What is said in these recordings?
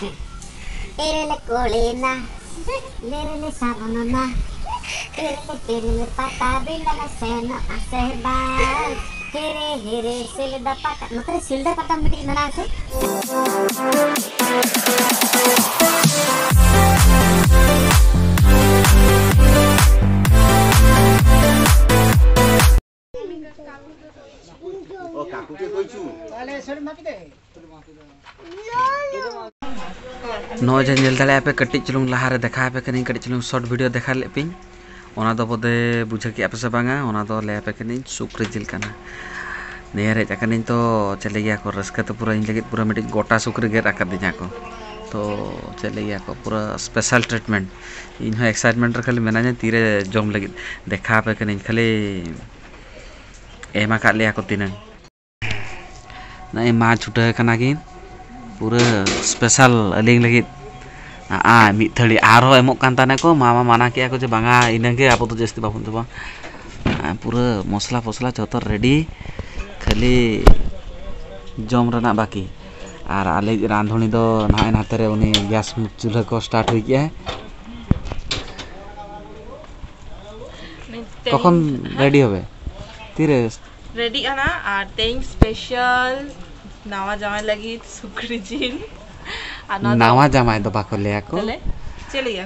Terele colena, lerele sabonona, terele pata, binda la sena, asebal, here, silda pata, no te silda pata miti nana se. Oh, kaku ke koi chu? नो जेल दाड़े पे कटी चलूंग लहारे देखा पे कनी कटी चलूंग शॉर्ट वीडियो देखा ले पिंग ओना दो बदे बुझे कि पे से बांगा ओना दो ले पे कनी सुक्री जिल कना नेर हे कनी तो चले गया को रस्का तो पूरा इन लगे पूरा मिटी गोटा सुक्री गेर आकर दिया को तो चले गया को पूरा स्पेशल ट्रीटमेंट इन हो एक्साइटमेंट खाली मेना तीरे जम लगे देखा पे कनी खाली एमा का लिया को तीन ना मा छुटे कना की पूरा स्पेशल अलिंग लगी मिद थड़ी आरो एमोक कान ताने को मामा माना किया को जे बांगा इनगे आपो तो जस्ती बाबुन तो पूरा मसला फसला जतो रेडी खाली जम रना बाकी और आले रांधुनी दो नाय नाते रे उनी गैस चूल्हा को स्टार्ट हुई गया कखन रेडी होबे तीरे रेडी आना और तेइंग स्पेशल नावा जामाई लगी सुक्री जिल नावा जामाई दो बाको ले आको चले गया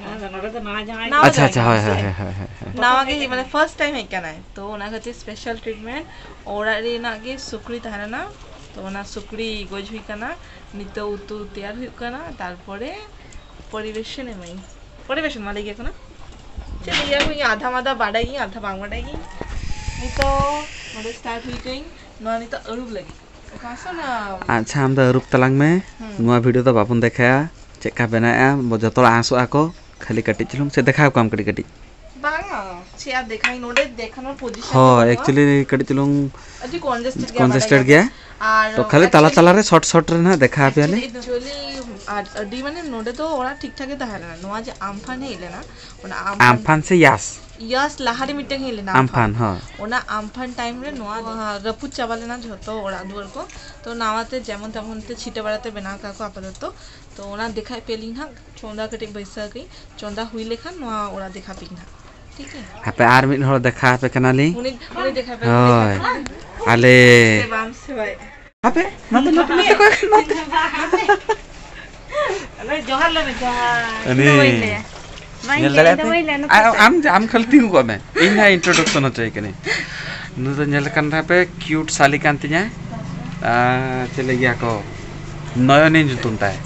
तो नावा जामाई अच्छा अच्छा है नावा के माने फर्स्ट टाइम है है तो ओना खातिर स्पेशल ट्रीटमेंट ओरा रे ना के सुक्री थाना ना तो ओना सुक्री गोज हुई कना नितो उतु तैयार हुई कना तारपरे परिवेशन एमई परिवेशन माले गया कना चले गया कोई आधा मादा बाड़ाई आधा बांग बाड़ाई नितो मोडे स्टार्ट हुई गई नो नितो अरुब लगी अच्छा हम तो रूप तलांग में नुआ वीडियो तो बापुन देखाया चेका बनाया जतो आंसो आको खाली कटी चलूं से देखा काम कटी कटी बांगा से आप देखाई नोडे देखनो पोजीशन हो एक्चुअली कटी चलूं अजी कंजेस्टेड गया तो खाली ताला ताला रे शॉर्ट रे ना देखा पियाले एक्चुअली अडी माने नोडे तो ओरा ठीक ठाक ताहेला नोआ जे आमफान हेले ना ओना आमफान से यस लहारी मिटे हेले ना आमफान हां ओना आमफान टाइम रे नोआ रपुत चावले ना झतो ओरा दुवर को तो नावाते जेमन तमनते छिटे बाड़ाते बना का को आपातत तो ओना देखाय पेली ना चोंदा कटे बैसा गई चोंदा हुई लेखा नोआ ओरा देखा पिना ठीक है आपे आर मिन होर देखा पे कनाली उनी देखा पे होय आले बाम से भाई आपे नते को अरे जोहार ले जोहार अनि आम खलती को मैं इना इंट्रोडक्शन हो चाहिए कने नु तो नेल कन पे क्यूट साली कांतिया चले गया को नयनी जुतुनता है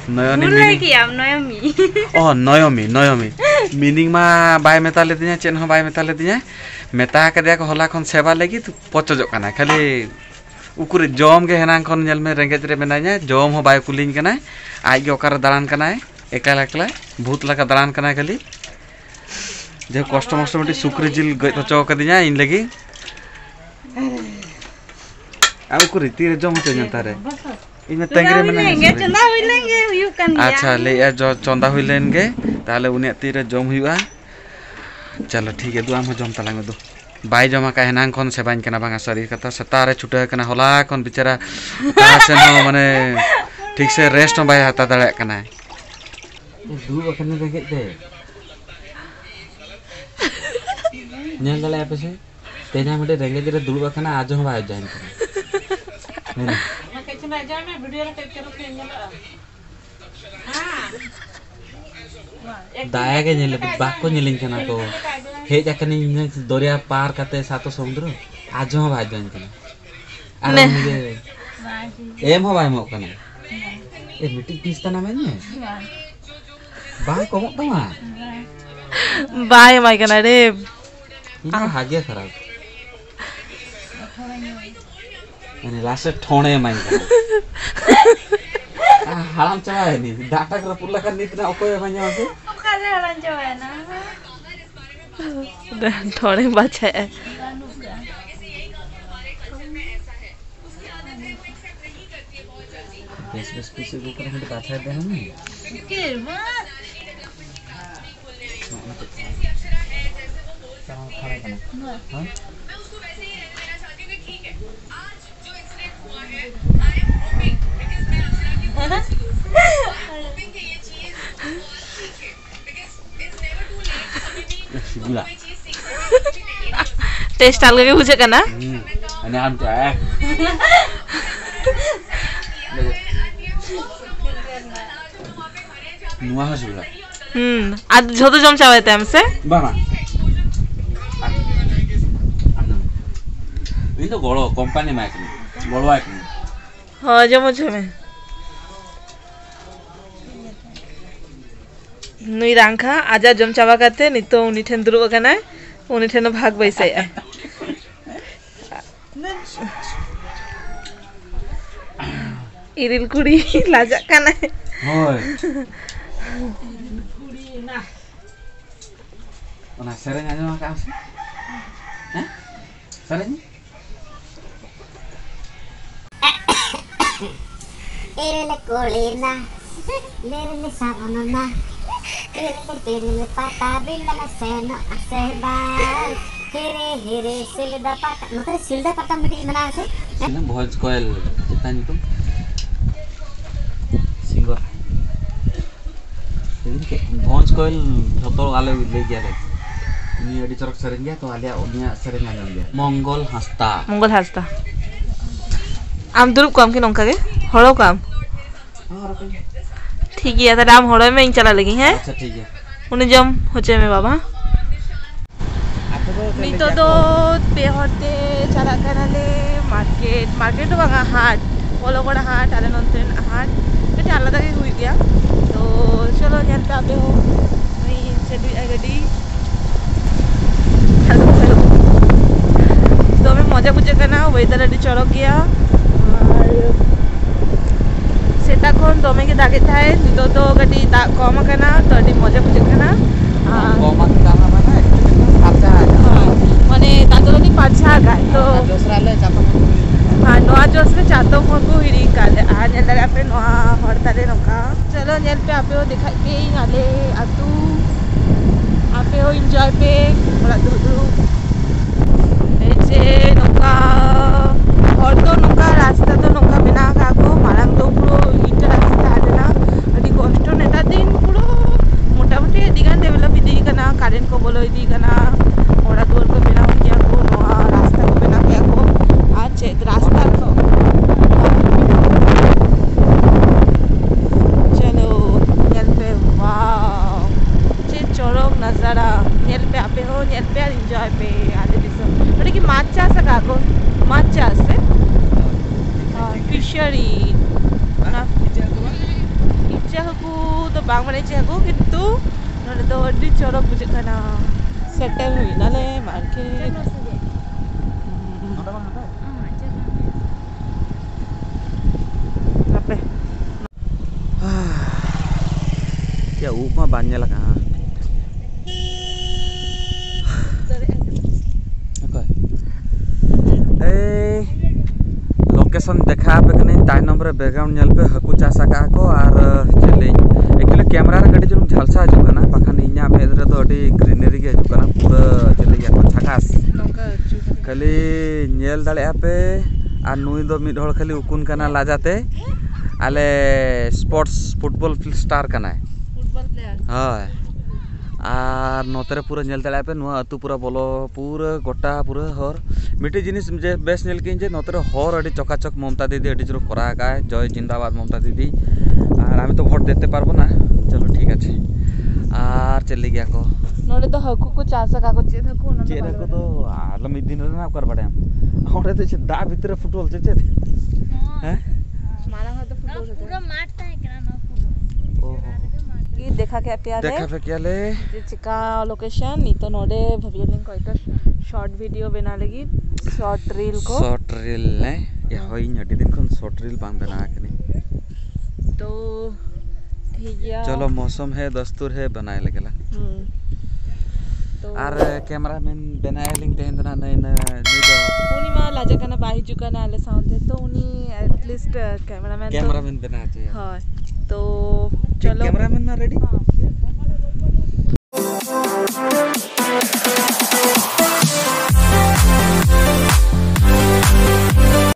नयनी मीनिंग की आम नयमी ओ नयमी मीनिंग मा बाय मेता ले दिया चेन हो बाय मेता ले दिया मेता कदिया को होला खन सेवा लगी तो पचजो कना खाली उकुरे जम के हेना खन नेल में रेंगेज रे बनाया जम हो बाय कुलिंग कना आज के ओकर दालान कना एकला एकला भूत लगा दालान कना खाली जे कष्ट मष्ट मटी सुक्री जिल गय तो चौक दिया इन लगी आ उकुरे तीरे जम हो जनता रे इनमें तंगरे में नहीं चंदा हुई लेंगे यू कन अच्छा ले या जो चंदा हुई लेंगे ताले उन्हें तीरे जम हुआ चलो ठीक है दुआ में जम तलांगे दो बाई जमा का हेना खन से बाइन कना बांगा शरीर कथा सतारे छुटे कना होला खन बेचारा से नो माने ठीक से रेस्ट न बाय हता दड़े कना दू बखने देखे दे नेल दले पे से तेना मटे रेंगे जरे दुड़ बखना आज हो बाय जाइन मैं कैसे ना जा मैं वीडियो रे कैप्चर के नेला हां दाया के नेले बाको नेलिन कना को हे जाकनी दरिया पार करते सातो समुद्र आज हो बाय जाइन कना अरे मुझे एम हो बाय मो कना ए मिट्टी पीसता ना मैंने बाय को मत मा बाय माय कना रे इना हागे खराब अने लास्ट ठोणे माइन हालाम चवाय नी डाटा कर पुरला कर नितना ओकोय मान्या से ओकारे हालाम चवाय ना ठोणे बचे बस पीछे को कर हम पाछा दे हम के बात हां है ना Sibula. टेस्ट अलग के बुझे कना Ini am teh. Nuah sibula. आज झोतो जम चावे ते हमसे Bana. Ini tuh golo company mak ini. Golo ini. हाँ जमो छमे नुई रांखा आजा जम चावा करते नितो उनी ठेन दुरुब कना उनी ठेन भाग बैसे इरिल कुड़ी लाजा कना Hoi. Ona sering aja makan sih. Hah? Sering? Irele colina, lerele sabonona, irele pata, bindala seno, asebal, hire, silda pata. Notare silda pata mesti mana sih? Sini बहुत कोयल kita itu singgor. Ini kayak बहुत कोयल jotor kali lagi ada. Ini ada corak sering ya, tuh ada unia sering ada dia. Mongol hasta. मंगल हास्ता आम दुरुब काम के नौका के हड़ो काम ठीक है तो राम हड़ो में इन चला लगी हैं अच्छा ठीक है. उन्हें जम होचे में बाबा नितो तो पे होते चला करले मार्केट तो बागा हाट बोलो बड़ा हाट आले नंतन हाट तो चला तक हुई गया तो चलो जानते आते हो नहीं चली गड़ी तो मैं मजा बुझे करना वेदर अभी चलो गया सेटा खन दमे के दागे थाए नितो तो गटी दा कम करना तो अभी मजा बुझे करना Koma kita apa mana? Apa? माने तातो नी पाछा गाय तो Dosra le capa. हाँ नोआ जोस में चातो फोन को हिरी काले आ नेल पे नोआ हड़ताले नोका चलो नेल पे आपे हो दिखाई के आले आतु आपे हो एंजॉय पे बड़ा दुदु ऐसे नोका और तो नोका रास्ता तो नोका बिना काको मारंग तो पुरो इटा रास्ता आदेना अभी कष्ट नेता दिन पुरो मोटामोटी दिगान डेवलप इदी कना कारेंट को बोलो इदी कना ओड़ा दूर को बिना किया को नोआ रास्ता को बिना किया को आज रास्ता को चलो नेल पे वाओ चे चोरोक नजारा नेल पे आपे हो नेल पे एंजॉय पे आले दिसो अरे की माचा सका को माचा से फिशरी ना इच्छा को तो बांग माने इच्छा को किंतु नोले तो अड्डी चोरोक बुझे कना सेटल हुई नाले market apa Ya upah banyak lah kan. Location देखा पे कने ताई नंबर बैकग्राउंड नेल पे हकु चासा का को और चले एक्चुअली कैमरा रे गडी जुलुम झलसा हजु कना पखन इन्या मेद रे तो अडी ग्रीनरी के हजु कना पूरा चले या को छकास खाली नेल दाले पे और नुई दो मिड होड़ खाली उकुन कना लाजाते आले स्पोर्ट्स फुटबॉल स्टार कना फुटबॉल प्लेयर हाय और नोतरे पूरा नेल दाले पे नुआ अतु पूरा बोलो पूरा गोटा पूरा हर मिट्टी जिनिस जे बेस नेल किन जे नोतरे हर अडी चकाचक ममता दीदी अडी जरो करा का जय जिंदाबाद ममता दीदी और आमी तो वोट देते पारबो ना चलो ठीक আছে और चली गया को नोले तो हकु को चासा का को चेद हकु न चेरा को तो आलो मिद दिन ना कर बड़े हम ओरे तो दा भीतर फुटबॉल छे हैं मारा हो तो फुटबॉल पूरा मारता है करा ना पूरा की देखा के प्याले देखा पे क्या ले चिका लोकेशन नी तो नोडे भवियलिंग को इतो शॉर्ट वीडियो बना लगी शॉर्ट रील को शॉर्ट रील ने या होई अडी दिन खन शॉर्ट रील बांग बना कनी तो ठीक है चलो मौसम है दस्तूर है बनाए लगेला तो और कैमरामैन बनाए लिंक तेन ना नहीं ना नहीं तो पूर्णिमा लाजा कना बाही जुका ना आले साउंड तो उनी एटलीस्ट कैमरामैन बनाते हैं हां तो चलो कैमरामैन ना रेडी